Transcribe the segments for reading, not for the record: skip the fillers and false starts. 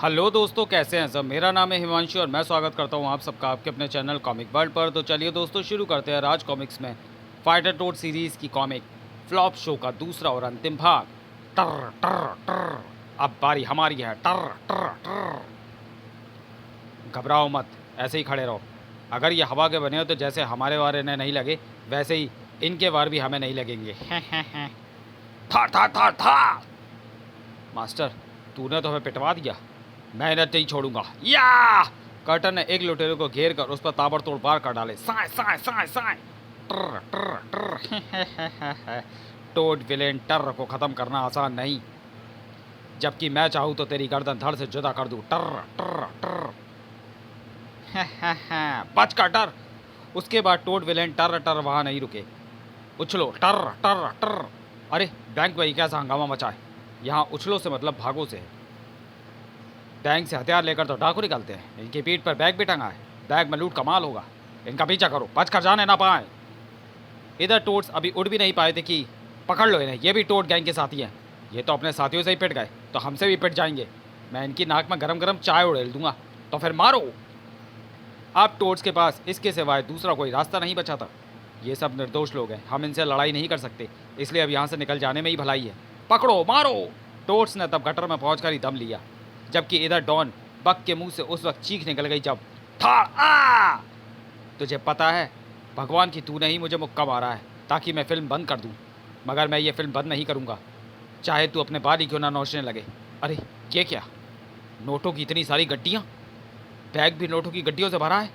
Hello दोस्तों, कैसे हैं सब। मेरा नाम है हिमांशु और मैं स्वागत करता हूं आप सबका आपके अपने चैनल कॉमिक वर्ल्ड पर। तो चलिए दोस्तों, शुरू करते हैं राज कॉमिक्स में फाइटर टोड सीरीज़ की कॉमिक फ्लॉप शो का दूसरा और अंतिम भाग। टर टर टर। अब बारी हमारी है। टर टर टर। घबराओ मत, ऐसे ही खड़े रहो। अगर ये हवा के बने हो तो जैसे हमारे वार इन्हें नहीं लगे, वैसे ही इनके वार भी हमें नहीं लगेंगे। था था था था। मास्टर, तूने तो हमें पिटवा दिया। मैं इन्हें नहीं छोड़ूंगा। या कर्टन ने एक लुटेरे को घेर कर उस पर ताबड़तोड़ वार कर डाले। साए साए साए साए। ट्र ट्र ट्र। टोड विलेन टर को खत्म करना आसान नहीं, जबकि मैं चाहूँ तो तेरी गर्दन धड़ से जुदा कर दूँ। टर टर टर। बच कर टर। उसके बाद टोड विलेन टर टर वहाँ नहीं रुके। उछलो टर टर टर। अरे बैंक में कैसा हंगामा मचा है। यहाँ उछलो से मतलब भागो से है। बैंक से हथियार लेकर तो डाकू निकलते हैं। इनकी पीठ पर बैग भी टंगा है। बैग में लूट कमाल होगा। इनका पीछा करो, बच कर जाने ना पाए। इधर टोड्स अभी उड़ भी नहीं पाए थे कि पकड़ लो इन्हें, ये भी टोड गैंग के साथी हैं। ये तो अपने साथियों से ही पिट गए, तो हमसे भी पिट जाएंगे। मैं इनकी नाक में गरम गरम चाय उड़ेल दूंगा। तो फिर मारो। अब टोड्स के पास इसके सिवाय दूसरा कोई रास्ता नहीं बचा था। ये सब निर्दोष लोग हैं, हम इनसे लड़ाई नहीं कर सकते, इसलिए अब यहाँ से निकल जाने में ही भलाई है। पकड़ो मारो। टोड्स ने तब गटर में पहुँच ही दम लिया, जबकि इधर डॉन बक के मुंह से उस वक्त चीख निकल गई जब था आ। तुझे पता है भगवान की तूने ही मुझे मुक्का मारा है ताकि मैं फिल्म बंद कर दूं, मगर मैं ये फिल्म बंद नहीं करूंगा, चाहे तू अपने बाल ही क्यों ना नोचने लगे। अरे ये क्या, नोटों की इतनी सारी गड्डियाँ, बैग भी नोटों की गड्डियों से भरा है।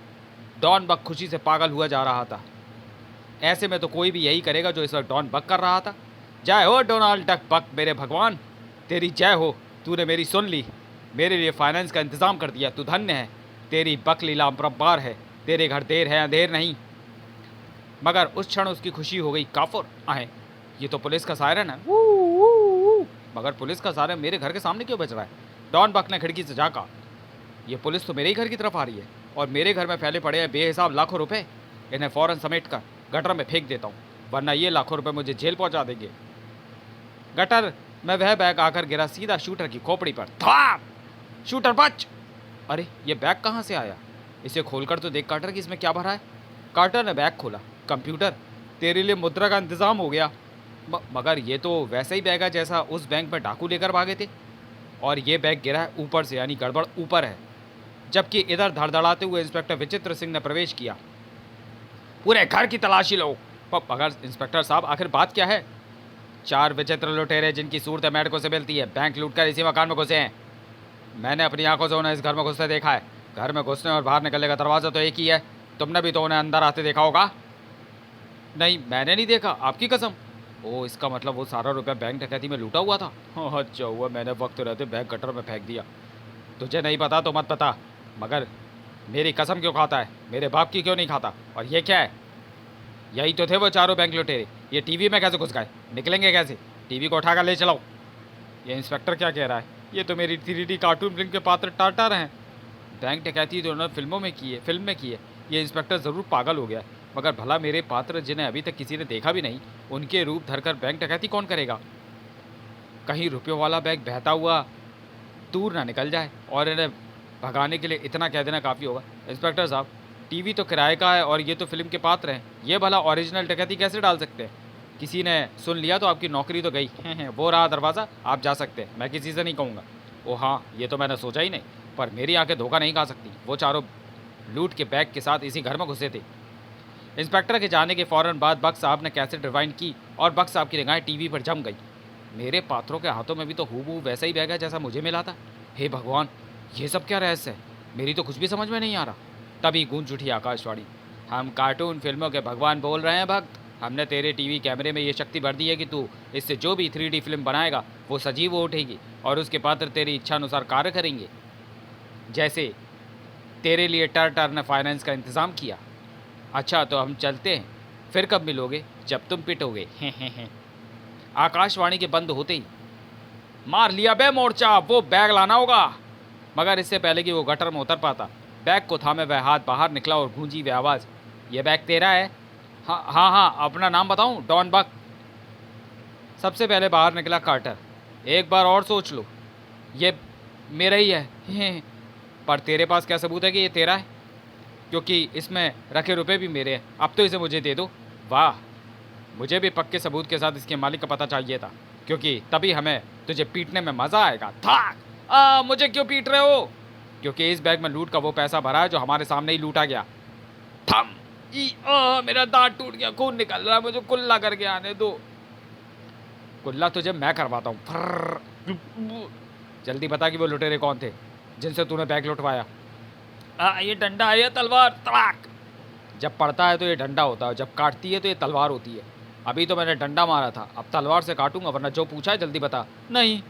डॉन बक खुशी से पागल हुआ जा रहा था। ऐसे में तो कोई भी यही करेगा जो इस वक्त डॉन बक कर रहा था। जय हो डोनाल्ड डक बक, मेरे भगवान तेरी जय हो। तूने मेरी सुन ली, मेरे लिए फाइनेंस का इंतज़ाम कर दिया। तू धन्य है, तेरी बक लीला अपरंपार है। तेरे घर देर है अंधेर नहीं। मगर उस क्षण उसकी खुशी हो गई काफुर। आहे, ये तो पुलिस का सायरन है। मगर पुलिस का सायरन मेरे घर के सामने क्यों बज रहा है। डॉन बक ने खिड़की से झाँका। ये पुलिस तो मेरे ही घर की तरफ आ रही है, और मेरे घर में फैले पड़े हैं बेहिसाब लाखों रुपए। इन्हें फ़ौरन समेट कर गटर में फेंक देता हूँ, वरना ये लाखों रुपए मुझे जेल पहुँचा देंगे। गटर में वह बैग आकर गिरा सीधा शूटर की खोपड़ी पर। था। शूटर बच। अरे ये बैग कहाँ से आया, इसे खोलकर तो देख कार्टर कि इसमें क्या भरा है। कार्टर ने बैग खोला। कंप्यूटर, तेरे लिए मुद्रा का इंतजाम हो गया। मगर ये तो वैसा ही बैग है जैसा उस बैंक में डाकू लेकर भागे थे, और ये बैग गिरा है ऊपर से, यानी गड़बड़ ऊपर है। जबकि इधर धड़धड़ाते हुए इंस्पेक्टर विचित्र सिंह ने प्रवेश किया। पूरे घर की तलाशी लो। मगर इंस्पेक्टर साहब, आखिर बात क्या है। 4 विचित्र लुटेरे जिनकी सूरत मेढकों से मिलती है, बैंक लूटकर इसी मकान में घुसे हैं। मैंने अपनी आंखों से उन्हें इस घर में घुसते देखा है। घर में घुसने और बाहर निकलने का दरवाज़ा तो एक ही है। तुमने भी तो उन्हें अंदर आते देखा होगा। नहीं, मैंने नहीं देखा, आपकी कसम। ओ, इसका मतलब वो सारा रुपया बैंक डकैती में लूटा हुआ था। अच्छा हुआ मैंने वक्त रहते बैंक गटर में फेंक दिया। तुझे नहीं पता तो मत पता, मगर मेरी कसम क्यों खाता है, मेरे बाप की क्यों नहीं खाता। और ये क्या है। यही तो थे वो चारों बैंक लुटेरे। ये टीवी में कैसे घुस गए, निकलेंगे कैसे। टीवी को उठाकर ले चलाओ। ये इंस्पेक्टर क्या कह रहा है, ये तो मेरी 3D कार्टून फिल्म के पात्र टाटर हैं। बैंक डकैती तो उन्होंने फिल्म में की है। ये इंस्पेक्टर ज़रूर पागल हो गया। मगर भला मेरे पात्र जिन्हें अभी तक किसी ने देखा भी नहीं, उनके रूप धरकर बैंक डकैती कौन करेगा। कहीं रुपयों वाला बैग बहता हुआ दूर ना निकल जाए, और इन्हें भगाने के लिए इतना कह देना काफ़ी होगा। इंस्पेक्टर साहब, टीवी तो किराए का है और ये तो फिल्म के पात्र हैं, ये भला ओरिजिनल डकैती कैसे डाल सकते हैं। किसी ने सुन लिया तो आपकी नौकरी तो गई। वो रहा दरवाज़ा, आप जा सकते हैं, मैं किसी से नहीं कहूँगा। ओ हाँ, ये तो मैंने सोचा ही नहीं, पर मेरी आंखें धोखा नहीं खा सकती। वो चारों लूट के बैग के साथ इसी घर में घुसे थे। इंस्पेक्टर के जाने के फ़ौरन बाद बख्श साहब ने कैसेट रिवाइंड की और बख्श साहब की निगाहें टीवी पर जम गई। मेरे पात्रों के हाथों में भी तो हूबहू वैसा ही बैग है जैसा मुझे मिला था। हे भगवान, ये सब क्या रहस्य है, मेरी तो कुछ भी समझ में नहीं आ रहा। तभी गूंज उठी आकाशवाणी। हम कार्टून फिल्मों के भगवान बोल रहे हैं भक्त। हमने तेरे टीवी कैमरे में ये शक्ति भर दी है कि तू इससे जो भी 3D फिल्म बनाएगा वो सजीव हो उठेगी, और उसके पात्र तेरी इच्छा अनुसार कार्य करेंगे। जैसे तेरे लिए टर ने फाइनेंस का इंतज़ाम किया। अच्छा, तो हम चलते हैं, फिर कब मिलोगे, जब तुम पिटोगे। आकाशवाणी के बंद होते ही मार लिया बे मोर्चा, वो बैग लाना होगा। मगर इससे पहले कि वो गटर में उतर पाता, बैग को थामे वह हाथ बाहर निकला और गूंजी वह आवाज़, ये बैग तेरा है। हाँ हाँ हाँ, अपना नाम बताऊं, डॉन बक। सबसे पहले बाहर निकला कार्टर। एक बार और सोच लो, ये मेरा ही है। पर तेरे पास क्या सबूत है कि ये तेरा है? क्योंकि इसमें रखे रुपए भी मेरे हैं। अब तो इसे मुझे दे दो। वाह, मुझे भी पक्के सबूत के साथ इसके मालिक का पता चाहिए था, क्योंकि तभी हमें तुझे पीटने में मज़ा आएगा। थाक। मुझे क्यों पीट रहे हो? क्योंकि इस बैग में लूट का वो पैसा भरा है जो हमारे सामने ही लूटा गया। थम। मेरा दांत टूट गया, खून निकल रहा है, मुझे कुल्ला करके आने दो। कुल्ला तुझे मैं करवाता हूँ। जल्दी बता कि वो लुटेरे कौन थे जिनसे तूने बैग लुटवाया। ये डंडा है, ये तलवार। तड़ाक। जब पड़ता है तो ये डंडा होता है, जब काटती है तो ये तलवार होती है। अभी तो मैंने डंडा मारा था, अब तलवार से काटूंगा, वरना जो पूछा है जल्दी बता। नहीं,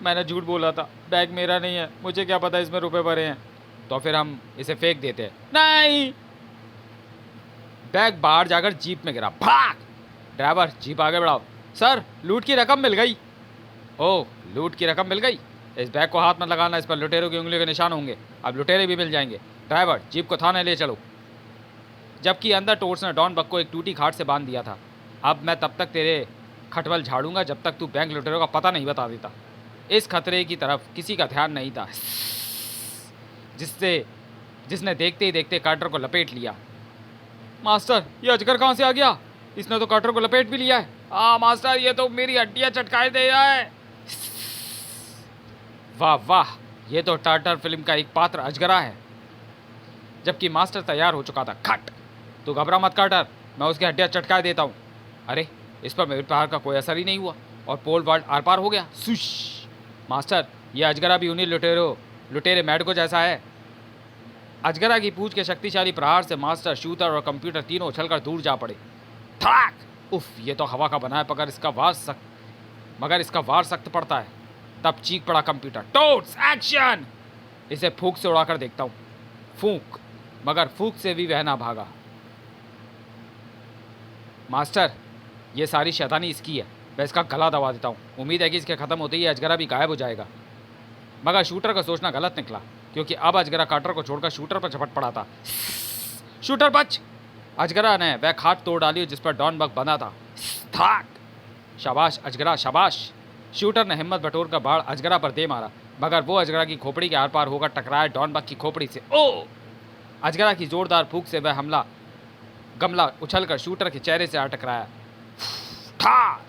मैंने झूठ बोला था, बैग मेरा नहीं है, मुझे क्या पता इसमें रुपए भरे हैं। तो फिर हम इसे फेंक देते हैं। नहीं। बैग बाहर जाकर जीप में गिरा। भाग। ड्राइवर, जीप आगे बढ़ाओ। सर, लूट की रकम मिल गई। ओह, लूट की रकम मिल गई। इस बैग को हाथ मत लगाना, इस पर लुटेरों की उंगलियों के निशान होंगे। अब लुटेरे भी मिल जाएंगे। ड्राइवर, जीप को थाने ले चलो। जबकि अंदर टोर्स ने डॉन बक को एक टूटी खाट से बांध दिया था। अब मैं तब तक तेरे खटवल झाड़ूंगा जब तक तू बैंक लुटेरों का पता नहीं बता देता। इस खतरे की तरफ किसी का ध्यान नहीं था, जिसने देखते ही देखते कार्टर को लपेट लिया। मास्टर, ये अजगर कहाँ से आ गया? इसने तो कार्टर को लपेट भी लिया है। मास्टर, ये तो मेरी हड्डियां चटकाए दे रहा है। वाह वाह, ये तो टार्टर फिल्म का एक पात्र अजगरा है। जबकि मास्टर तैयार हो चुका था। खट। तू घबरा मत कार्टर, मैं उसकी हड्डियां चटकाए देता हूँ। अरे, इस पर मेरे प्रहार का कोई असर ही नहीं हुआ और पोल वाल्ट आर पार हो गया। सुश। मास्टर, ये अजगरा भी उन्हीं लुटेरे मैडको जैसा है। अजगरा की पूंछ के शक्तिशाली प्रहार से मास्टर, शूटर और कंप्यूटर तीनों उछलकर दूर जा पड़े। थाक। उफ, ये तो हवा का बना है, मगर इसका वार सख्त पड़ता है। तब चीख पड़ा कंप्यूटर। टोट्स एक्शन। इसे फूंक से उड़ाकर देखता हूँ। फूंक, मगर फूंक से भी वह ना भागा। मास्टर, ये सारी शैतानी इसकी है, मैं इसका गला दबा देता हूँ। उम्मीद है कि इसके खत्म होते ही अजगरा भी गायब हो जाएगा। मगर शूटर का सोचना गलत निकला, क्योंकि अब अजगरा कार्टर को छोड़कर शूटर पर झपट पड़ा था। शूटर बच। अजगरा ने वह खाट तोड़ डाली जिस पर डॉन बक बंधा था। थाक। शाबाश अजगरा, शाबाश। शूटर ने हिम्मत बटोर कर बाढ़ अजगरा पर दे मारा, मगर वो अजगरा की खोपड़ी के आर पार होकर टकराया डॉन बक की खोपड़ी से। ओ! अजगरा की जोरदार फूंक से वह गमला उछलकर शूटर के चेहरे से आ टकराया। ठा!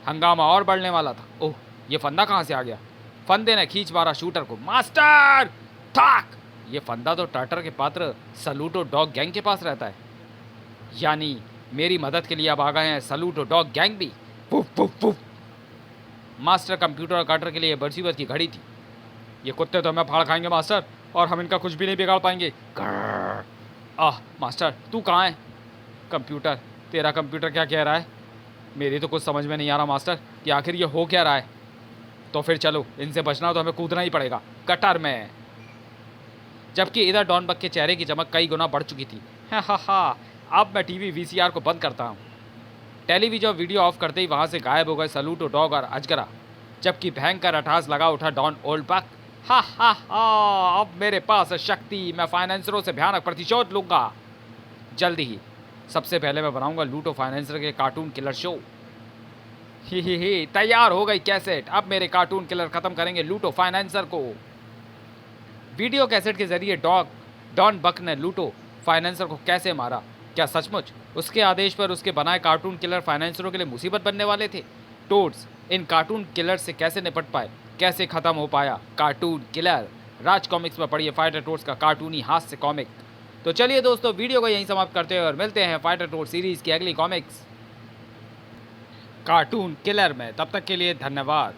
हंगामा और बढ़ने वाला था। ओह, ये फंदा कहाँ से आ गया? फंदे ने खींच मारा शूटर को। मास्टर! ठाक! ये फंदा तो टार्टर के पात्र सलूटो डॉग गैंग के पास रहता है। यानी मेरी मदद के लिए अब आ गए हैं सलूटो डॉग गैंग भी। Puff puff puff. Master computer और कार्टर के लिए बरसीबत की घड़ी थी। ये कुत्ते तो हमें फाड़ खाएंगे मास्टर, और हम इनका कुछ भी नहीं बिगाड़ पाएंगे। मास्टर, तू कहाँ है? कंप्यूटर, तेरा कंप्यूटर क्या कह रहा है? मेरी तो कुछ समझ में नहीं आ रहा मास्टर कि आखिर ये हो क्या रहा है। तो फिर चलो, इनसे बचना तो हमें कूदना ही पड़ेगा कटर में। जबकि इधर डॉन बक के चेहरे की चमक कई गुना बढ़ चुकी थी। हा, अब मैं टीवी वीसीआर को बंद करता हूँ। टेलीविजन वीडियो ऑफ करते ही वहाँ से गायब हो गए सलूटो डॉग और अजगरा, जबकि भयंकर अट्टहास लगा उठा डॉन ओल्ड बक। हा, अब मेरे पास है शक्ति, मैं फाइनेंसरों से भयानक प्रतिशोध लूंगा। जल्दी ही सबसे पहले मैं बनाऊंगा लूटो फाइनेंसर के कार्टून किलर शो। ही तैयार हो गई कैसेट। अब मेरे कार्टून किलर खत्म करेंगे लूटो फाइनेंसर को। वीडियो कैसेट के जरिए डॉन बक ने लूटो फाइनेंसर को कैसे मारा? क्या सचमुच उसके आदेश पर उसके बनाए कार्टून किलर फाइनेंसरों के लिए मुसीबत बनने वाले थे? टोड्स इन कार्टून किलर से कैसे निपट पाए, कैसे खत्म हो पाया कार्टून किलर? राज कॉमिक्स में पढ़िए फाइटर टोड्स का कार्टूनी हास्य कॉमिक। तो चलिए दोस्तों, वीडियो को यहीं समाप्त करते हैं और मिलते हैं फाइटर टोड सीरीज की अगली कॉमिक्स कार्टून किलर में। तब तक के लिए धन्यवाद।